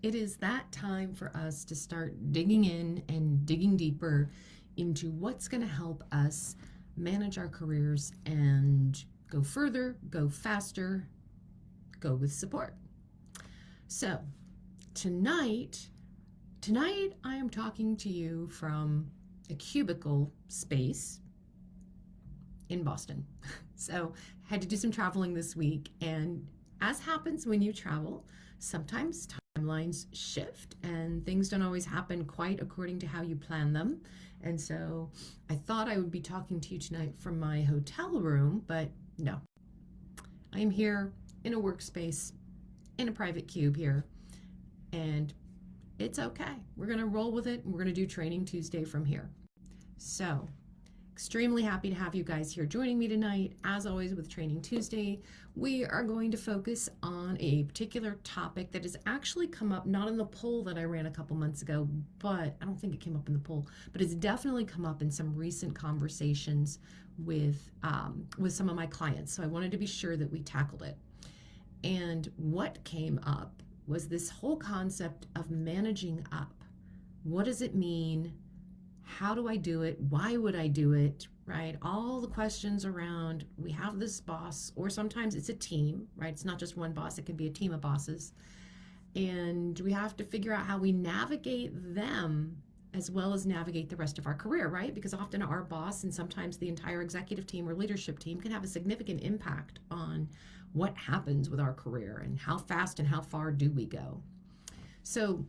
It is that time for us to start digging in and digging deeper into what's going to help us manage our careers and go further, go faster, go with support. So, tonight, tonight I am talking to you from a cubicle space in Boston. So, I had to do some traveling this week, and as happens when you travel, sometimes timelines shift and things don't always happen quite according to how you plan them. And so I thought I would be talking to you tonight from my hotel room, but no. I am here in a workspace in a private cube here, and it's okay. We're going to roll with it and we're going to do Training Tuesday from here. So, extremely happy to have you guys here joining me tonight. As always with Training Tuesday, we are going to focus on a particular topic that has actually come up, not in the poll that I ran a couple months ago, but I don't think it came up in the poll, but it's definitely come up in some recent conversations with some of my clients. So I wanted to be sure that we tackled it. And what came up was this whole concept of managing up. What does it mean? How do I do it? Why would I do it? Right? All the questions around we have this boss, or sometimes it's a team, right? It's not just one boss, it can be a team of bosses. And we have to figure out how we navigate them as well as navigate the rest of our career, right? Because often our boss and sometimes the entire executive team or leadership team can have a significant impact on what happens with our career and how fast and how far do we go. So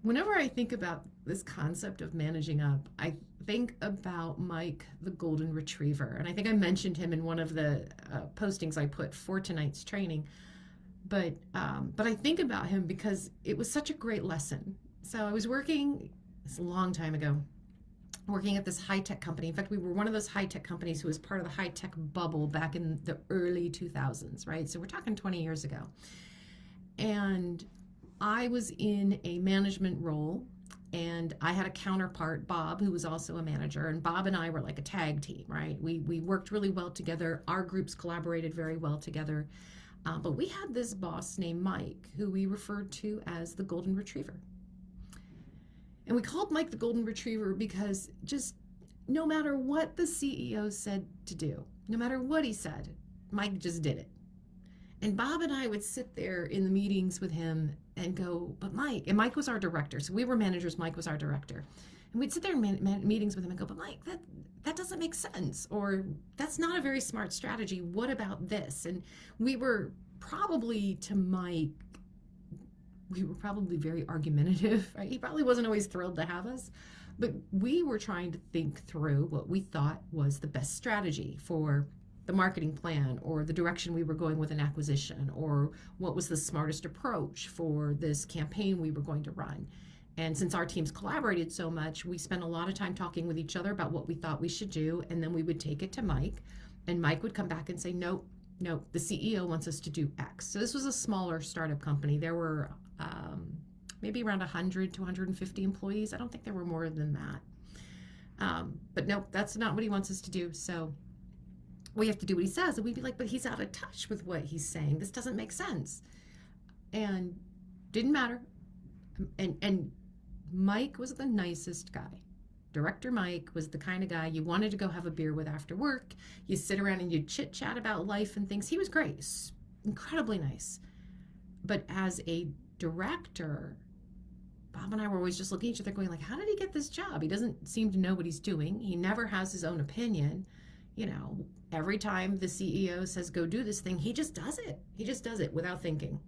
whenever I think about this concept of managing up, I think about Mike, the golden retriever. And I think I mentioned him in one of the postings I put for tonight's training. But I think about him because it was such a great lesson. So I was working, it's a long time ago, working at this high-tech company. In fact, we were one of those high-tech companies who was part of the high-tech bubble back in the early 2000s, right? So we're talking 20 years ago. And I was in a management role, and I had a counterpart, Bob, who was also a manager, and Bob and I were like a tag team, right? We worked really well together. Our groups collaborated very well together. But we had this boss named Mike, who we referred to as the golden retriever. And we called Mike the golden retriever because just no matter what the CEO said to do, no matter what he said, Mike just did it. And Bob and I would sit there in the meetings with him and go, but Mike, and Mike was our director. So we were managers, Mike was our director. And we'd sit there in meetings with him and go, but Mike, that doesn't make sense. Or that's not a very smart strategy. What about this? And we were probably, to Mike, we were probably very argumentative, right? He probably wasn't always thrilled to have us, but we were trying to think through what we thought was the best strategy for the marketing plan or the direction we were going with an acquisition, or what was the smartest approach for this campaign we were going to run. And since our teams collaborated so much, we spent a lot of time talking with each other about what we thought we should do, and then we would take it to Mike, and Mike would come back and say, nope, the CEO wants us to do X. So this was a smaller startup company. There were maybe around 100 to 150 employees. I don't think there were more than that. But nope, that's not what he wants us to do. So we have to do what he says. And we'd be like, but he's out of touch with what he's saying. This doesn't make sense. And didn't matter. And Mike was the nicest guy. Director Mike was the kind of guy you wanted to go have a beer with after work. You sit around and you chit chat about life and things. He was great, incredibly nice. But as a director, Bob and I were always just looking at each other going like, how did he get this job? He doesn't seem to know what he's doing. He never has his own opinion. You know, every time the CEO says, go do this thing, he just does it. He just does it without thinking.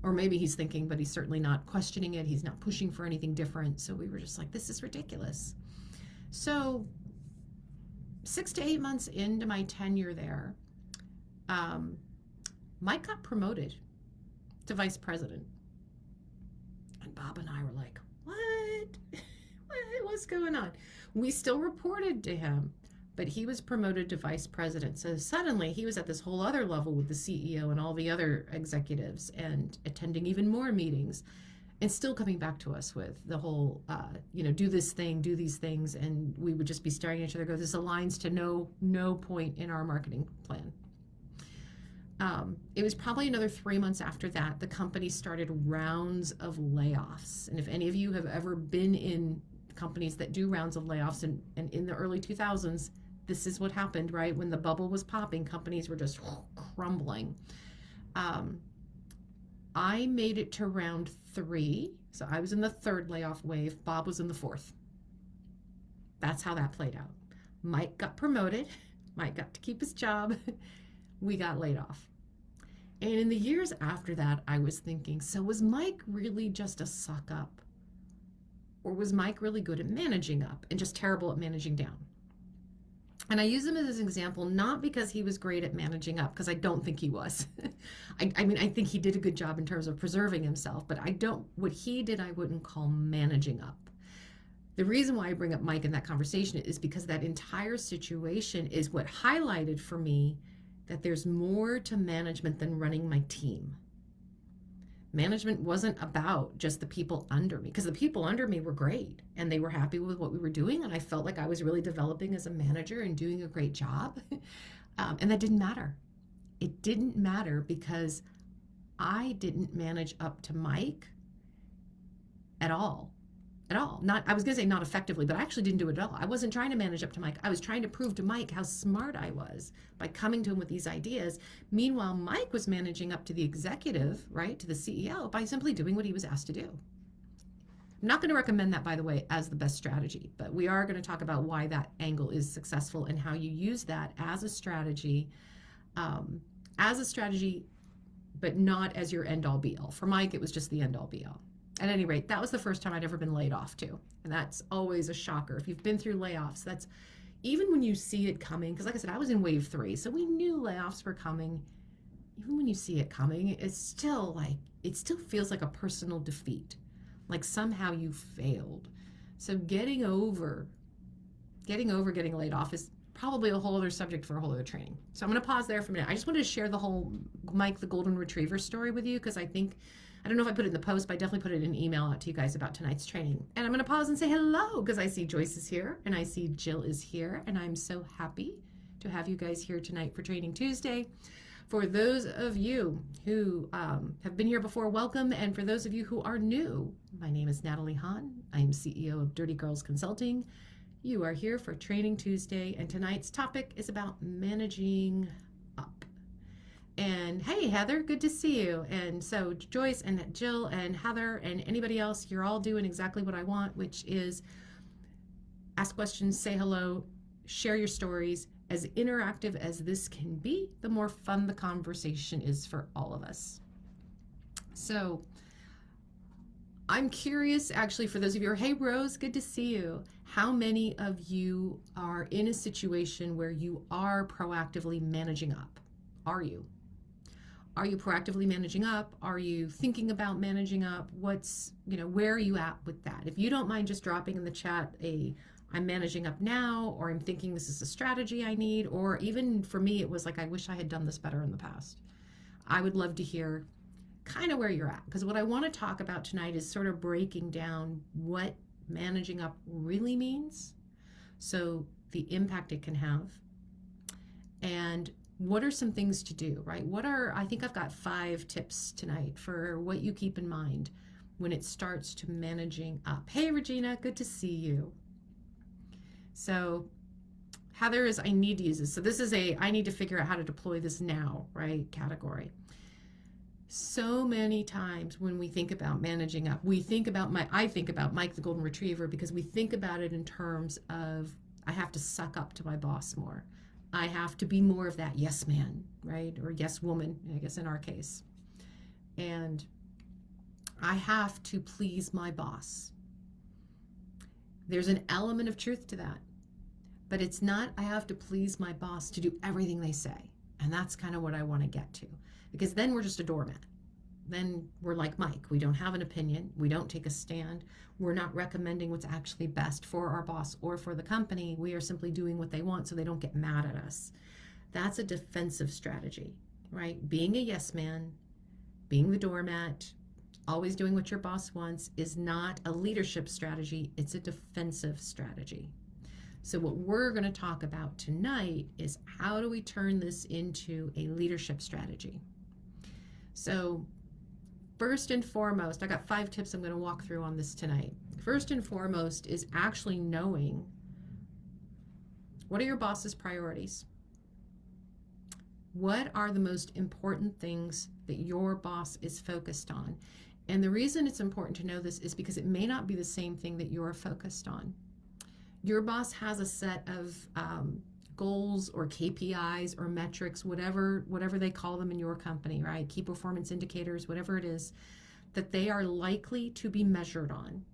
Or maybe he's thinking, but he's certainly not questioning it. He's not pushing for anything different. So we were just like, this is ridiculous. So 6 to 8 months into my tenure there, Mike got promoted to vice president. And Bob and I were like, what? What's going on? We still reported to him, but he was promoted to vice president. So suddenly he was at this whole other level with the CEO and all the other executives and attending even more meetings and still coming back to us with the whole, do this thing, do these things. And we would just be staring at each other, go, this aligns to no point in our marketing plan. It was probably another 3 months after that, the company started rounds of layoffs. And if any of you have ever been in companies that do rounds of layoffs, and in the early 2000s, this is what happened, right? When the bubble was popping, companies were just crumbling. Um, I made it to round 3. So I was in the 3rd layoff wave. Bob was in the 4th. That's how that played out. Mike got promoted. Mike got to keep his job. We got laid off. And in the years after that, I was thinking, so was Mike really just a suck up? Or was Mike really good at managing up and just terrible at managing down? And I use him as an example, not because he was great at managing up, because I don't think he was. I mean, I think he did a good job in terms of preserving himself, but what he did, I wouldn't call managing up. The reason why I bring up Mike in that conversation is because that entire situation is what highlighted for me that there's more to management than running my team. Management wasn't about just the people under me, because the people under me were great and they were happy with what we were doing. And I felt like I was really developing as a manager and doing a great job. And that didn't matter. It didn't matter because I didn't manage up to Mike at all. I was going to say not effectively, but I actually didn't do it at all. I wasn't trying to manage up to Mike. I was trying to prove to Mike how smart I was by coming to him with these ideas. Meanwhile, Mike was managing up to the executive, right, to the CEO, by simply doing what he was asked to do. I'm not going to recommend that, by the way, as the best strategy, but we are going to talk about why that angle is successful and how you use that as a strategy, but not as your end-all be-all. For Mike, it was just the end-all be-all. At any rate, that was the first time I'd ever been laid off too. And that's always a shocker. If you've been through layoffs, that's even when you see it coming, because like I said, I was in wave 3, so we knew layoffs were coming. Even when you see it coming, it still feels like a personal defeat. Like somehow you failed. So getting over getting laid off is probably a whole other subject for a whole other training. So I'm going to pause there for a minute. I just wanted to share the whole Mike the Golden Retriever story with you, because I don't know if I put it in the post, but I definitely put it in an email out to you guys about tonight's training. And I'm going to pause and say hello, because I see Joyce is here and I see Jill is here, and I'm so happy to have you guys here tonight for Training Tuesday. For those of you who have been here before, welcome. And for those of you who are new, my name is Natalie Hahn. I am CEO of Dirty Girls Consulting. You are here for Training Tuesday, and tonight's topic is about managing up. And hey, Heather, good to see you. And so Joyce and Jill and Heather and anybody else, you're all doing exactly what I want, which is ask questions, say hello, share your stories. As interactive as this can be, the more fun the conversation is for all of us. So I'm curious, actually, for those of you who are, hey, Rose, good to see you. How many of you are in a situation where you are proactively managing up? Are you? Are you proactively managing up? Are you thinking about managing up? Where are you at with that? If you don't mind just dropping in the chat I'm managing up now, or I'm thinking this is a strategy I need, or even for me, it was like, I wish I had done this better in the past. I would love to hear kind of where you're at, because what I want to talk about tonight is sort of breaking down what managing up really means, so the impact it can have, and what are some things to do, right? I think I've got 5 tips tonight for what you keep in mind when it starts to managing up. Hey, Regina, good to see you. So Heather is, I need to use this. So this is I need to figure out how to deploy this now, right, category. So many times when we think about managing up, I think about Mike the Golden Retriever, because we think about it in terms of, I have to suck up to my boss more. I have to be more of that yes man, right? Or yes woman, I guess in our case. And I have to please my boss. There's an element of truth to that. But it's not, I have to please my boss to do everything they say. And that's kind of what I want to get to. Because then we're just a doormat. Then we're like Mike. We don't have an opinion. We don't take a stand. We're not recommending what's actually best for our boss or for the company. We are simply doing what they want so they don't get mad at us. That's a defensive strategy, right? Being a yes man, being the doormat, always doing what your boss wants is not a leadership strategy. It's a defensive strategy. So what we're going to talk about tonight is how do we turn this into a leadership strategy? So first and foremost, I got 5 tips I'm going to walk through on this tonight. First and foremost is actually knowing what are your boss's priorities? What are the most important things that your boss is focused on? And the reason it's important to know this is because it may not be the same thing that you're focused on. Your boss has a set of goals or KPIs or metrics, whatever they call them in your company, right? Key performance indicators, whatever it is, that they are likely to be measured on.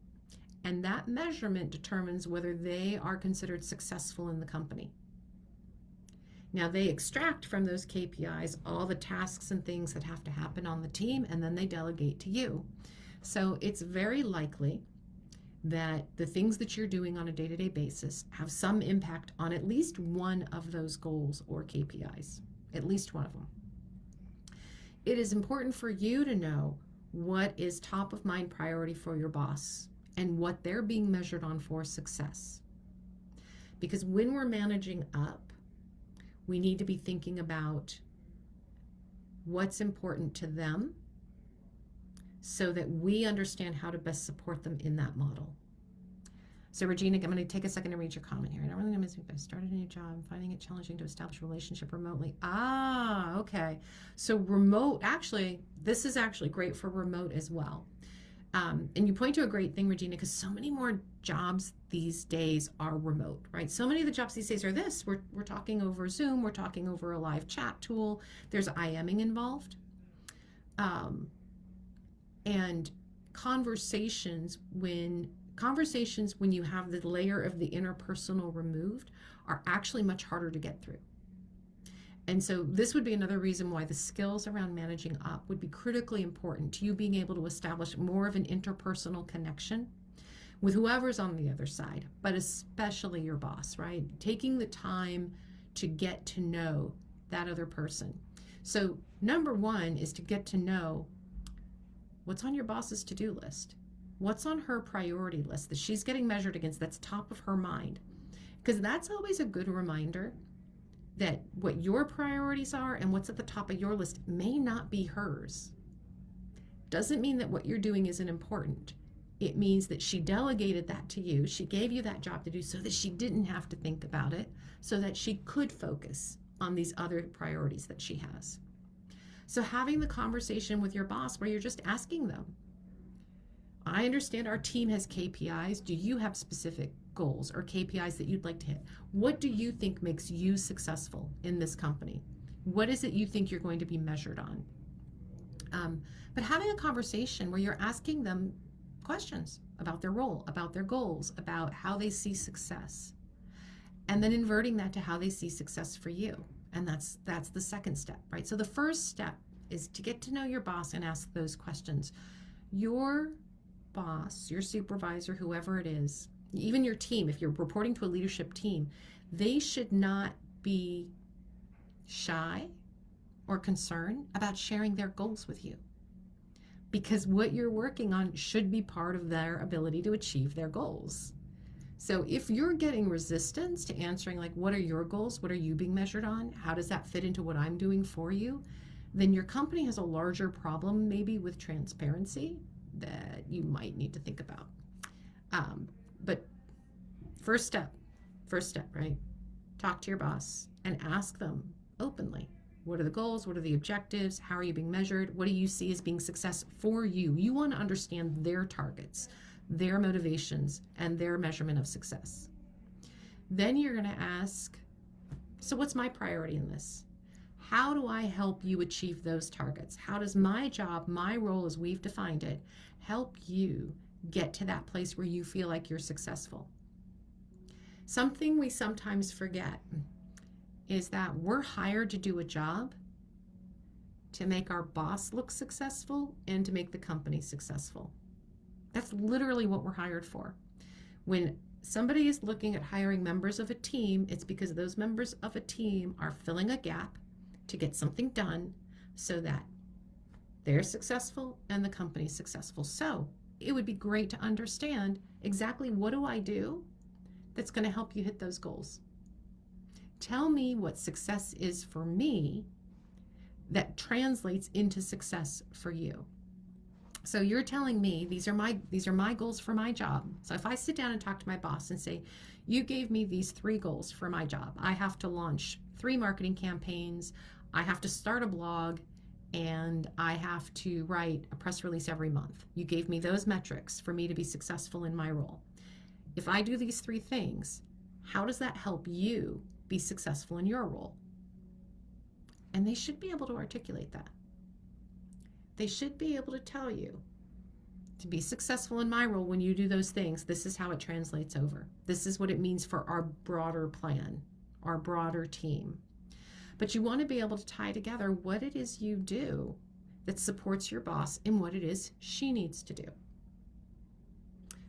And that measurement determines whether they are considered successful in the company. Now, they extract from those KPIs all the tasks and things that have to happen on the team, and then they delegate to you. So it's very likely that the things that you're doing on a day-to-day basis have some impact on at least one of those goals or KPIs, at least one of them. It is important for you to know what is top of mind priority for your boss and what they're being measured on for success. Because when we're managing up, we need to be thinking about what's important to them so that we understand how to best support them in that model. So Regina, I'm going to take a second to read your comment here. I don't really know if I started a new job. I'm finding it challenging to establish a relationship remotely. Ah, okay. So remote, actually, this is actually great for remote as well. And you point to a great thing, Regina, because so many more jobs these days are remote, right? So many of the jobs these days are this. We're talking over Zoom. We're talking over a live chat tool. There's IMing involved. And conversations when you have the layer of the interpersonal removed are actually much harder to get through. And so this would be another reason why the skills around managing up would be critically important to you being able to establish more of an interpersonal connection with whoever's on the other side, but especially your boss, right? Taking the time to get to know that other person. So number one is to get to know what's on your boss's to-do list. What's on her priority list that she's getting measured against that's top of her mind? Because that's always a good reminder that what your priorities are and what's at the top of your list may not be hers. Doesn't mean that what you're doing isn't important. It means that she delegated that to you. She gave you that job to do so that she didn't have to think about it, so that she could focus on these other priorities that she has. So having the conversation with your boss where you're just asking them, I understand our team has KPIs. Do you have specific goals or KPIs that you'd like to hit? What do you think makes you successful in this company? What is it you think you're going to be measured on? But having a conversation where you're asking them questions about their role, about their goals, about how they see success, and then inverting that to how they see success for you. And that's the second step, right? So the first step is to get to know your boss and ask those questions. Your boss, your supervisor, whoever it is, even your team, if you're reporting to a leadership team, they should not be shy or concerned about sharing their goals with you, because what you're working on should be part of their ability to achieve their goals. So if you're getting resistance to answering, like, what are your goals? What are you being measured on? How does that fit into what I'm doing for you? Then your company has a larger problem maybe with transparency that you might need to think about. But first step, right? Talk to your boss and ask them openly. What are the goals? What are the objectives? How are you being measured? What do you see as being success for you? You want to understand their targets, their motivations, and their measurement of success. Then you're going to ask, so what's my priority in this? How do I help you achieve those targets? How does my job, my role as we've defined it, help you get to that place where you feel like you're successful? Something we sometimes forget is that we're hired to do a job to make our boss look successful and to make the company successful. That's literally what we're hired for. When somebody is looking at hiring members of a team, it's because those members of a team are filling a gap to get something done so that they're successful and the company's successful. So it would be great to understand exactly what do I do that's going to help you hit those goals. Tell me what success is for me that translates into success for you. So you're telling me these are my goals for my job. So if I sit down and talk to my boss and say, you gave me these 3 goals for my job. I have to launch 3 marketing campaigns. I have to start a blog, and I have to write a press release every month. You gave me those metrics for me to be successful in my role. If I do these 3 things, how does that help you be successful in your role? And they should be able to articulate that. They should be able to tell you, to be successful in my role when you do those things, this is how it translates over. This is what it means for our broader plan, our broader team. But you want to be able to tie together what it is you do that supports your boss and what it is she needs to do.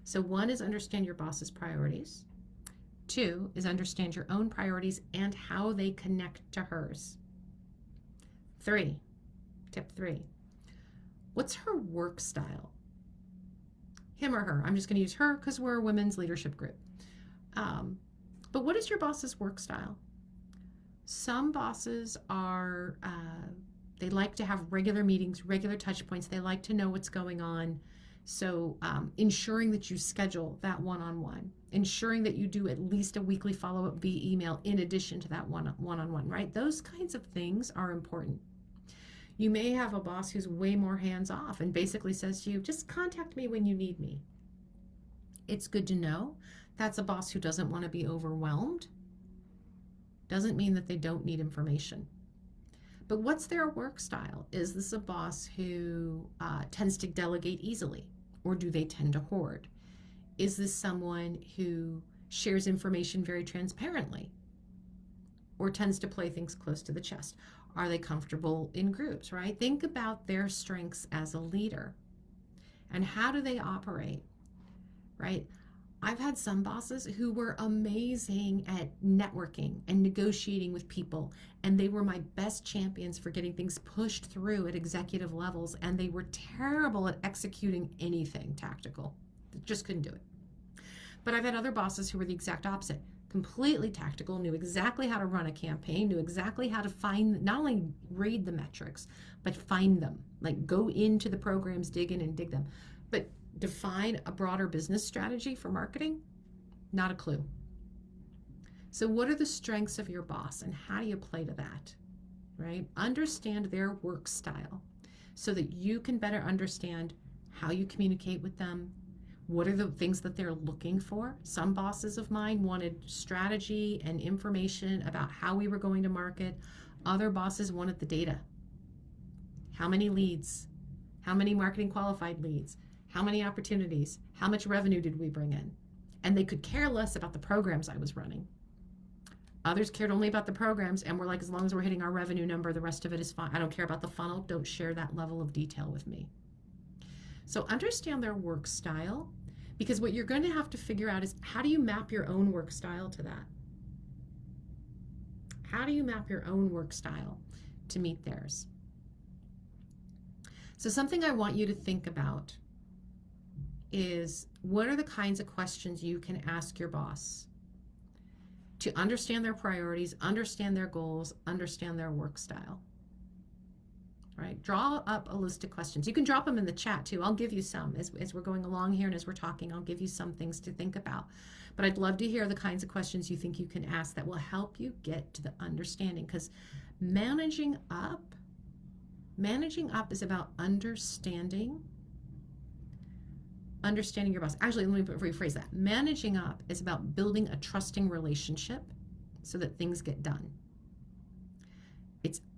So 1 is understand your boss's priorities. 2 is understand your own priorities and how they connect to hers. 3, tip 3, what's her work style? Him or her. I'm just going to use her because we're a women's leadership group. But what is your boss's work style? Some bosses are, they like to have regular meetings, regular touch points. They like to know what's going on. So ensuring that you schedule that one-on-one, ensuring that you do at least a weekly follow-up via email in addition to that one-on-one, right? Those kinds of things are important. You may have a boss who's way more hands-off and basically says to you, just contact me when you need me. It's good to know that's a boss who doesn't want to be overwhelmed. Doesn't mean that they don't need information. But what's their work style? Is this a boss who tends to delegate easily, or do they tend to hoard? Is this someone who shares information very transparently, or tends to play things close to the chest? Are they comfortable in groups, right? Think about their strengths as a leader and how do they operate, right? I've had some bosses who were amazing at networking and negotiating with people, and they were my best champions for getting things pushed through at executive levels, and they were terrible at executing anything tactical. They just couldn't do it. But I've had other bosses who were the exact opposite. Completely tactical, knew exactly how to run a campaign, knew exactly how to find, not only read the metrics, but find them. Like go into the programs, dig in and dig them. But define a broader business strategy for marketing, not a clue. So what are the strengths of your boss and how do you play to that, right? Understand their work style so that you can better understand how you communicate with them. What are the things that they're looking for? Some bosses of mine wanted strategy and information about how we were going to market. Other bosses wanted the data. How many leads? How many marketing qualified leads? How many opportunities? How much revenue did we bring in? And they could care less about the programs I was running. Others cared only about the programs and were like, as long as we're hitting our revenue number, the rest of it is fine. I don't care about the funnel. Don't share that level of detail with me. So understand their work style, because what you're going to have to figure out is how do you map your own work style to that? How do you map your own work style to meet theirs? So something I want you to think about is what are the kinds of questions you can ask your boss to understand their priorities, understand their goals, understand their work style, right? Draw up a list of questions. You can drop them in the chat too. I'll give you some as we're going along here and as we're talking, I'll give you some things to think about. But I'd love to hear the kinds of questions you think you can ask that will help you get to the understanding, because managing up is about understanding your boss. Actually, let me rephrase that. Managing up is about building a trusting relationship so that things get done.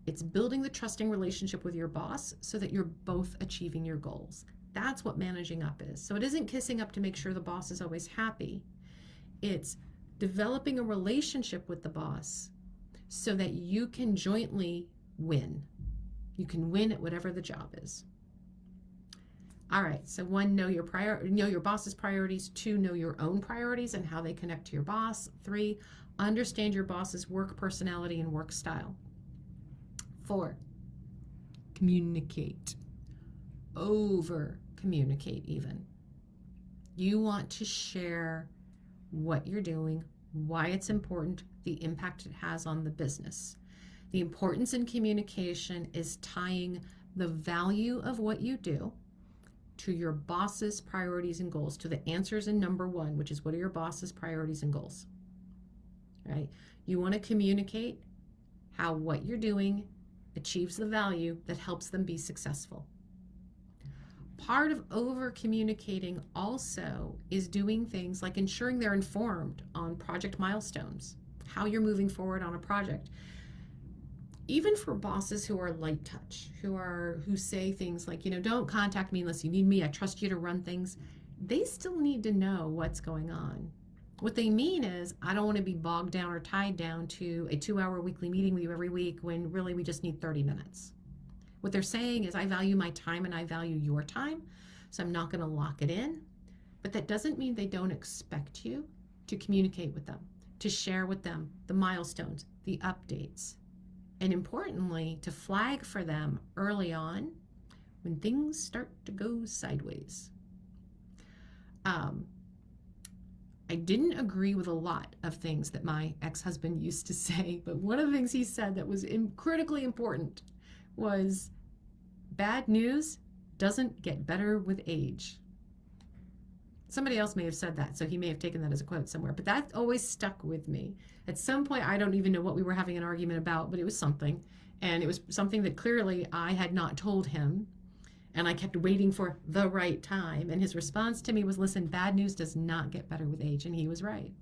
It's building the trusting relationship with your boss so that you're both achieving your goals. That's what managing up is. So it isn't kissing up to make sure the boss is always happy. It's developing a relationship with the boss so that you can jointly win. You can win at whatever the job is. All right, so 1, know your boss's priorities. 2, know your own priorities and how they connect to your boss. 3, understand your boss's work personality and work style. 4, communicate. Over communicate even. You want to share what you're doing, why it's important, the impact it has on the business. The importance in communication is tying the value of what you do to your boss's priorities and goals, to the answers in number one, which is what are your boss's priorities and goals, right? You want to communicate how what you're doing achieves the value that helps them be successful. Part of over communicating also is doing things like ensuring they're informed on project milestones, how you're moving forward on a project. Even for bosses who are light touch, who say things like, don't contact me unless you need me, I trust you to run things, they still need to know what's going on. What they mean is, I don't want to be bogged down or tied down to a 2-hour weekly meeting with you every week when really we just need 30 minutes. What they're saying is, I value my time and I value your time, so I'm not going to lock it in. But that doesn't mean they don't expect you to communicate with them, to share with them the milestones, the updates, and importantly, to flag for them early on when things start to go sideways. I didn't agree with a lot of things that my ex-husband used to say, but one of the things he said that was critically important was, bad news doesn't get better with age. Somebody else may have said that, so he may have taken that as a quote somewhere, but that always stuck with me. At some point, I don't even know what we were having an argument about, but it was something, and it was something that clearly I had not told him, and I kept waiting for the right time, and his response to me was, listen, bad news does not get better with age, and he was right.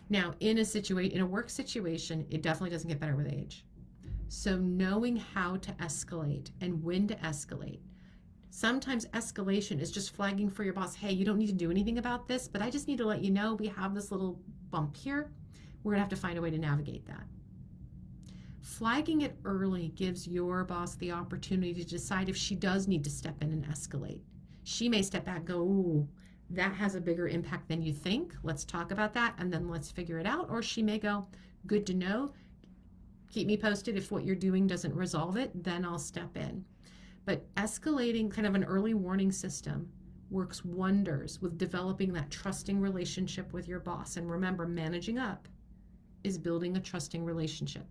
Now, in a work situation, it definitely doesn't get better with age. So knowing how to escalate and when to escalate. Sometimes escalation is just flagging for your boss, hey, you don't need to do anything about this, but I just need to let you know we have this little bump here. We're gonna have to find a way to navigate that. Flagging it early gives your boss the opportunity to decide if she does need to step in and escalate. She may step back and go, ooh, that has a bigger impact than you think. Let's talk about that and then let's figure it out. Or she may go, good to know. Keep me posted. If what you're doing doesn't resolve it, then I'll step in. But escalating, kind of an early warning system, works wonders with developing that trusting relationship with your boss. And remember, managing up is building a trusting relationship.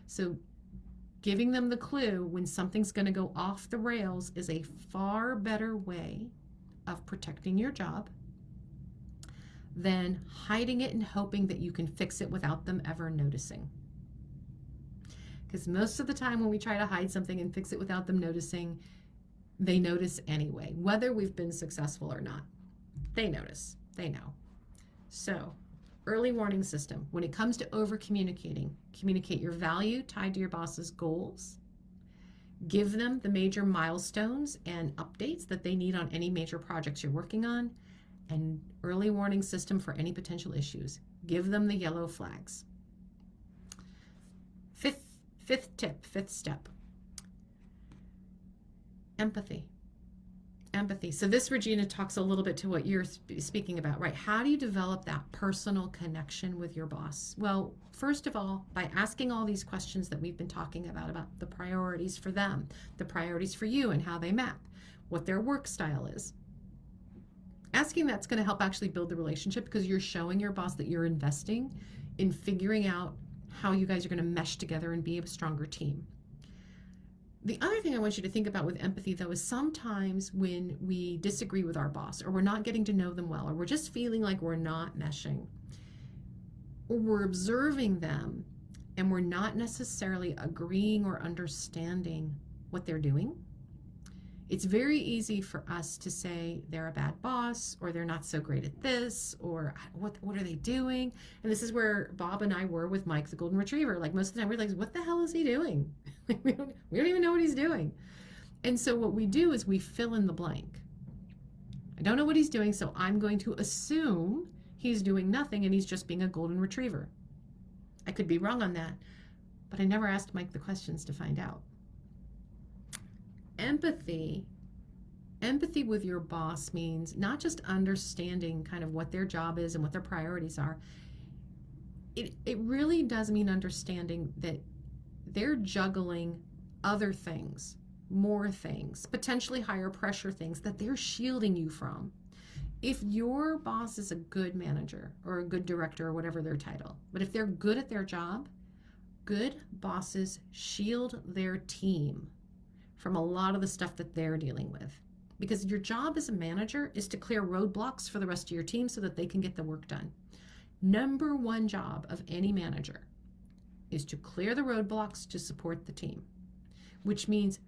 So giving them the clue when something's going to go off the rails is a far better way of protecting your job than hiding it and hoping that you can fix it without them ever noticing. Because most of the time when we try to hide something and fix it without them noticing, they notice anyway, whether we've been successful or not. They notice, they know. So, early warning system. When it comes to over communicating, communicate your value tied to your boss's goals. Give them the major milestones and updates that they need on any major projects you're working on. And early warning system for any potential issues. Give them the yellow flags. Fifth step, empathy. So this, Regina, talks a little bit to what you're speaking about, right? How do you develop that personal connection with your boss? Well, first of all, by asking all these questions that we've been talking about the priorities for them, the priorities for you and how they map, what their work style is. Asking that's going to help actually build the relationship because you're showing your boss that you're investing in figuring out how you guys are going to mesh together and be a stronger team. The other thing I want you to think about with empathy, though, is sometimes when we disagree with our boss or we're not getting to know them well or we're just feeling like we're not meshing or we're observing them and we're not necessarily agreeing or understanding what they're doing, it's very easy for us to say they're a bad boss or they're not so great at this or what are they doing? And this is where Bob and I were with Mike, the Golden Retriever. Like most of the time we're like, what the hell is he doing? we don't even know what he's doing. And so what we do is we fill in the blank. I don't know what he's doing, so I'm going to assume he's doing nothing and he's just being a Golden Retriever. I could be wrong on that, but I never asked Mike the questions to find out. Empathy with your boss means not just understanding kind of what their job is and what their priorities are. It really does mean understanding that they're juggling other things, more things, potentially higher pressure things that they're shielding you from. If your boss is a good manager or a good director or whatever their title, but if they're good at their job, good bosses shield their team from a lot of the stuff that they're dealing with. Because your job as a manager is to clear roadblocks for the rest of your team so that they can get the work done. Number one job of any manager is to clear the roadblocks to support the team, which means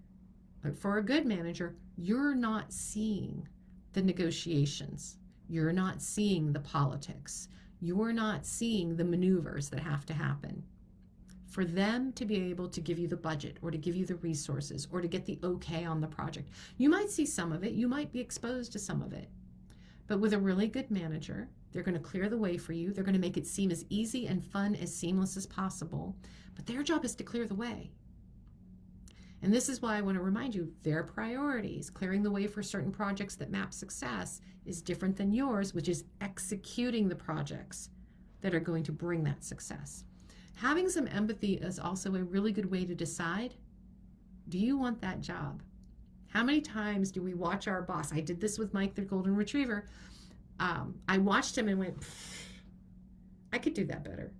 for a good manager, you're not seeing the negotiations. You're not seeing the politics. You're not seeing the maneuvers that have to happen. For them to be able to give you the budget or to give you the resources or to get the okay on the project. You might see some of it. You might be exposed to some of it. But with a really good manager, they're going to clear the way for you. They're going to make it seem as easy and fun, as seamless as possible. But their job is to clear the way. And this is why I want to remind you, their priorities, clearing the way for certain projects that map success, is different than yours, which is executing the projects that are going to bring that success. Having some empathy is also a really good way to decide, do you want that job? How many times do we watch our boss? I did this with Mike, the golden retriever. I watched him and went, I could do that better.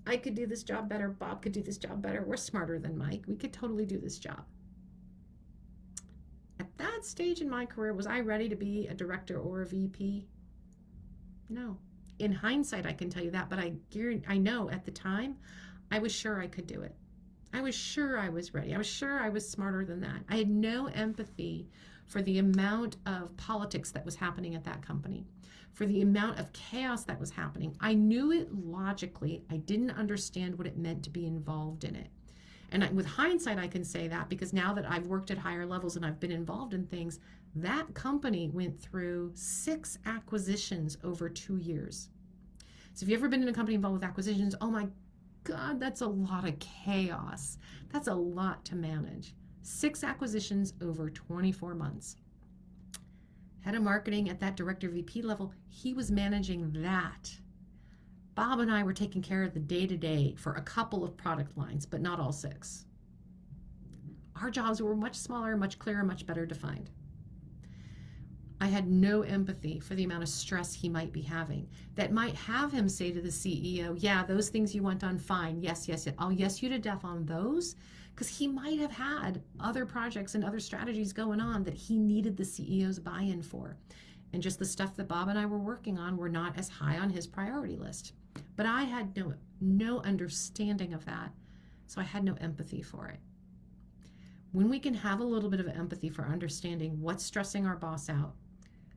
I could do this job better. Bob could do this job better. We're smarter than Mike. We could totally do this job. At that stage in my career, was I ready to be a director or a VP? No. In hindsight, I can tell you that, but I know at the time, I was sure I could do it. I was sure I was ready. I was sure I was smarter than that. I had no empathy for the amount of politics that was happening at that company, for the amount of chaos that was happening. I knew it logically. I didn't understand what it meant to be involved in it. And with hindsight, I can say that because now that I've worked at higher levels and I've been involved in things, that company went through 6 acquisitions over 2 years. So if you've ever been in a company involved with acquisitions, oh my God, that's a lot of chaos. That's a lot to manage. 6 acquisitions over 24 months. Head of marketing at that director VP level, he was managing that. Bob and I were taking care of the day-to-day for a couple of product lines, but not all 6. Our jobs were much smaller, much clearer, much better defined. I had no empathy for the amount of stress he might be having that might have him say to the CEO, yeah, those things you went on, fine. Yes, yes, yes. I'll yes you to death on those, because he might have had other projects and other strategies going on that he needed the CEO's buy-in for. And just the stuff that Bob and I were working on were not as high on his priority list. But I had no understanding of that, so I had no empathy for it. When we can have a little bit of empathy for understanding what's stressing our boss out,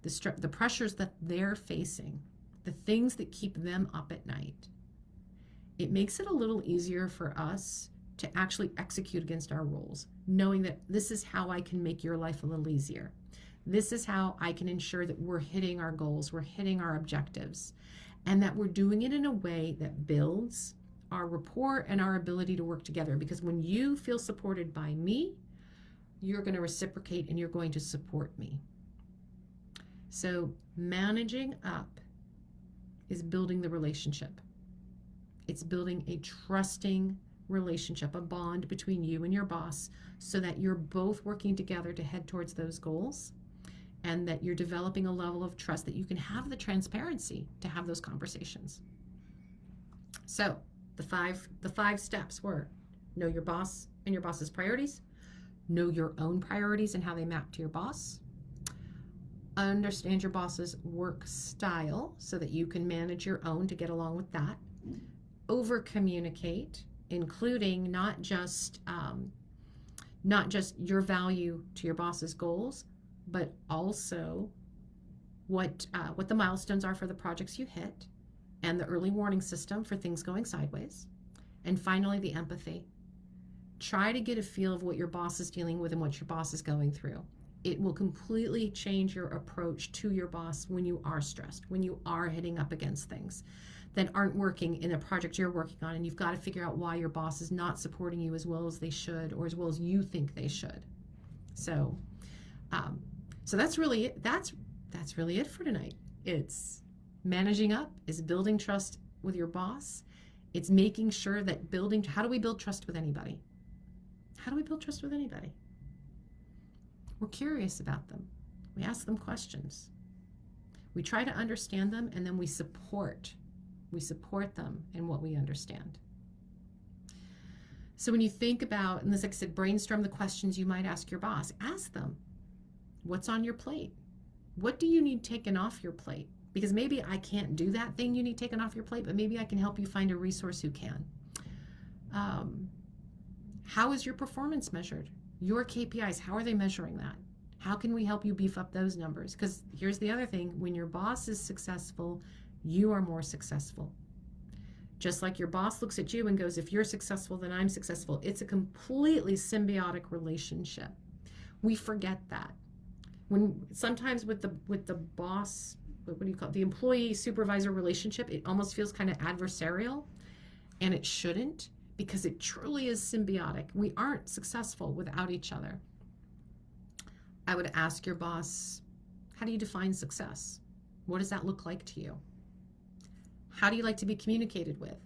the pressures that they're facing, the things that keep them up at night, it makes it a little easier for us to actually execute against our roles, knowing that this is how I can make your life a little easier. This is how I can ensure that we're hitting our goals, we're hitting our objectives, and that we're doing it in a way that builds our rapport and our ability to work together. Because when you feel supported by me, you're going to reciprocate and you're going to support me. So managing up is building the relationship. It's building a trusting relationship, a bond between you and your boss, so that you're both working together to head towards those goals, and that you're developing a level of trust that you can have the transparency to have those conversations. So the five steps were: know your boss and your boss's priorities, know your own priorities and how they map to your boss, understand your boss's work style so that you can manage your own to get along with that, over communicate, including not just your value to your boss's goals, but also what the milestones are for the projects you hit, and the early warning system for things going sideways. And finally, the empathy. Try to get a feel of what your boss is dealing with and what your boss is going through. It will completely change your approach to your boss when you are stressed, when you are hitting up against things that aren't working in a project you're working on, and you've got to figure out why your boss is not supporting you as well as they should, or as well as you think they should. So that's really it. That's really it for tonight. It's managing up, is building trust with your boss. It's making sure that how do we build trust with anybody? How do we build trust with anybody? We're curious about them. We ask them questions. We try to understand them, and then we support them in what we understand. So when you think about, and this, like I said, brainstorm the questions you might ask your boss. Ask them, what's on your plate? What do you need taken off your plate? Because maybe I can't do that thing you need taken off your plate, but maybe I can help you find a resource who can. How is your performance measured? Your KPIs, how are they measuring that? How can we help you beef up those numbers? Because here's the other thing, when your boss is successful, you are more successful. Just like your boss looks at you and goes, if you're successful, then I'm successful. It's a completely symbiotic relationship. We forget that. When sometimes with the boss, what do you call it? The employee supervisor relationship, it almost feels kind of adversarial, and it shouldn't, because it truly is symbiotic. We aren't successful without each other. I would ask your boss, how do you define success? What does that look like to you? How do you like to be communicated with?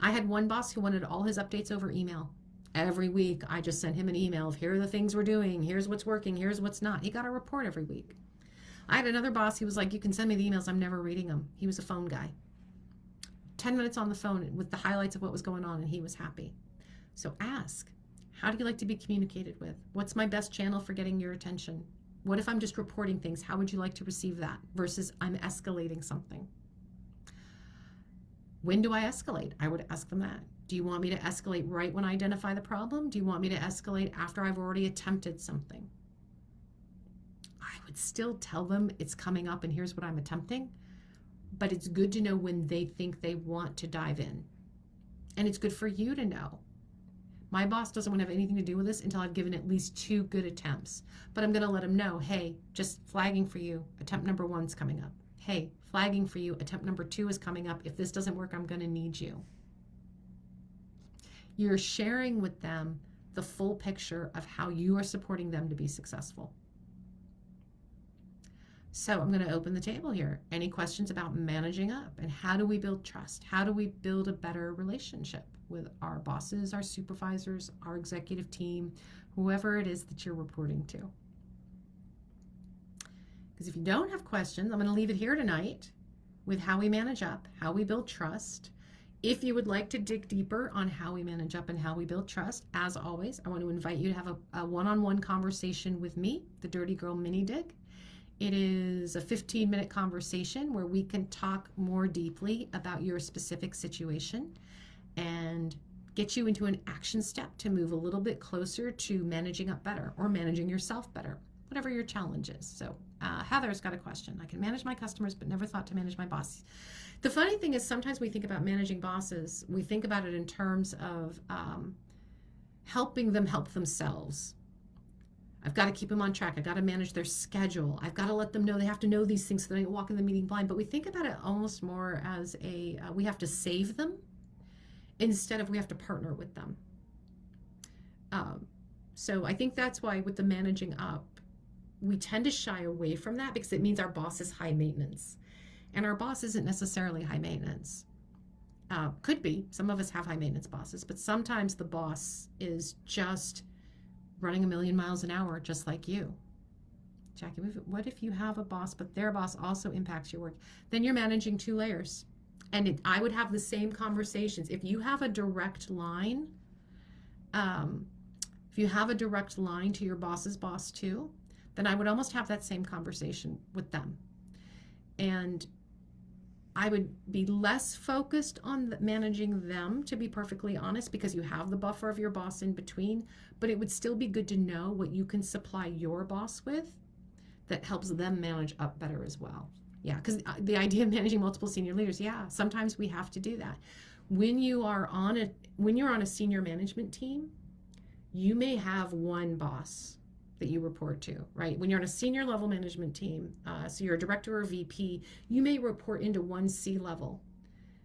I had one boss who wanted all his updates over email. Every week, I just sent him an email of, here are the things we're doing, here's what's working, here's what's not. He got a report every week. I had another boss who was like, you can send me the emails, I'm never reading them. He was a phone guy. 10 minutes on the phone with the highlights of what was going on, and he was happy. So ask, how do you like to be communicated with? What's my best channel for getting your attention? What if I'm just reporting things? How would you like to receive that versus I'm escalating something? When do I escalate? I would ask them that. Do you want me to escalate right when I identify the problem? Do you want me to escalate after I've already attempted something? I would still tell them it's coming up and here's what I'm attempting, but it's good to know when they think they want to dive in. And it's good for you to know. My boss doesn't want to have anything to do with this until I've given at least 2 good attempts. But I'm going to let him know, hey, just flagging for you, attempt number 1's coming up. Hey, flagging for you, attempt number 2 is coming up. If this doesn't work, I'm going to need you. You're sharing with them the full picture of how you are supporting them to be successful. So I'm going to open the table here. Any questions about managing up and how do we build trust? How do we build a better relationship with our bosses, our supervisors, our executive team, whoever it is that you're reporting to? Because if you don't have questions, I'm going to leave it here tonight with how we manage up, how we build trust. If you would like to dig deeper on how we manage up and how we build trust, as always, I want to invite you to have a one-on-one conversation with me, the Dirty Girl Mini Dig. It is a 15-minute conversation where we can talk more deeply about your specific situation and get you into an action step to move a little bit closer to managing up better or managing yourself better, whatever your challenge is. So Heather's got a question. I can manage my customers, but never thought to manage my boss. The funny thing is sometimes we think about managing bosses, we think about it in terms of helping them help themselves. I've got to keep them on track. I've got to manage their schedule. I've got to let them know they have to know these things so they don't walk in the meeting blind. But we think about it almost more as we have to save them instead of we have to partner with them. So I think that's why with the managing up, we tend to shy away from that because it means our boss is high maintenance. And our boss isn't necessarily high maintenance. Could be. Some of us have high maintenance bosses, but sometimes the boss is just running a million miles an hour, just like you. Jackie, what if you have a boss, but their boss also impacts your work? Then you're managing 2 layers. And I would have the same conversations. If you have a direct line, to your boss's boss too, then I would almost have that same conversation with them. And I would be less focused on managing them, to be perfectly honest, because you have the buffer of your boss in between, but it would still be good to know what you can supply your boss with that helps them manage up better as well. Yeah, because the idea of managing multiple senior leaders, yeah, sometimes we have to do that. When you're on a senior management team, you may have one boss that you report to, right? When you're on a senior level management team, so you're a director or VP, you may report into one C-level,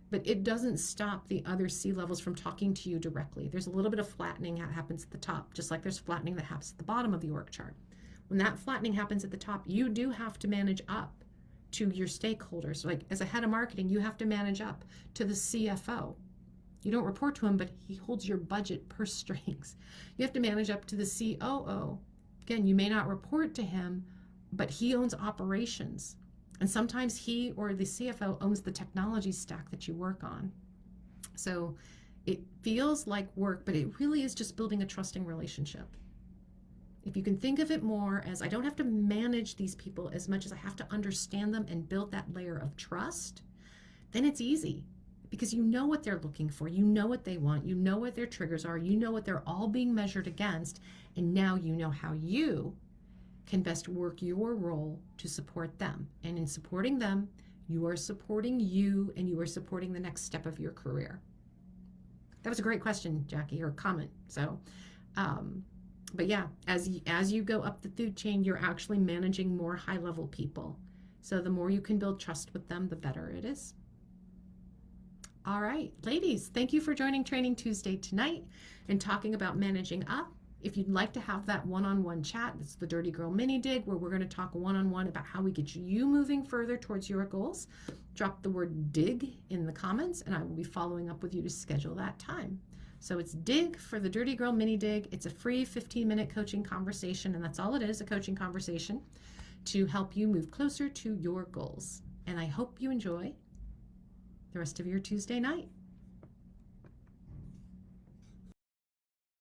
but it doesn't stop the other C-levels from talking to you directly. There's a little bit of flattening that happens at the top, just like there's flattening that happens at the bottom of the org chart. When that flattening happens at the top, you do have to manage up to your stakeholders. Like as a head of marketing, you have to manage up to the CFO. You don't report to him, but he holds your budget purse strings. You have to manage up to the COO. Again, you may not report to him, but he owns operations. And sometimes he or the CFO owns the technology stack that you work on. So it feels like work, but it really is just building a trusting relationship. If you can think of it more as, I don't have to manage these people as much as I have to understand them and build that layer of trust, then it's easy because you know what they're looking for. You know what they want. You know what their triggers are. You know what they're all being measured against. And now you know how you can best work your role to support them. And in supporting them, you are supporting you and you are supporting the next step of your career. That was a great question, Jackie, or comment. So, but yeah, as you go up the food chain, you're actually managing more high-level people. So the more you can build trust with them, the better it is. All right, ladies, thank you for joining Training Tuesday tonight and talking about managing up. If you'd like to have that one-on-one chat, it's the Dirty Girl Mini Dig, where we're going to talk one-on-one about how we get you moving further towards your goals. Drop the word dig in the comments, and I will be following up with you to schedule that time. So it's dig for the Dirty Girl Mini Dig. It's a free 15-minute coaching conversation, and that's all it is, a coaching conversation to help you move closer to your goals. And I hope you enjoy the rest of your Tuesday night.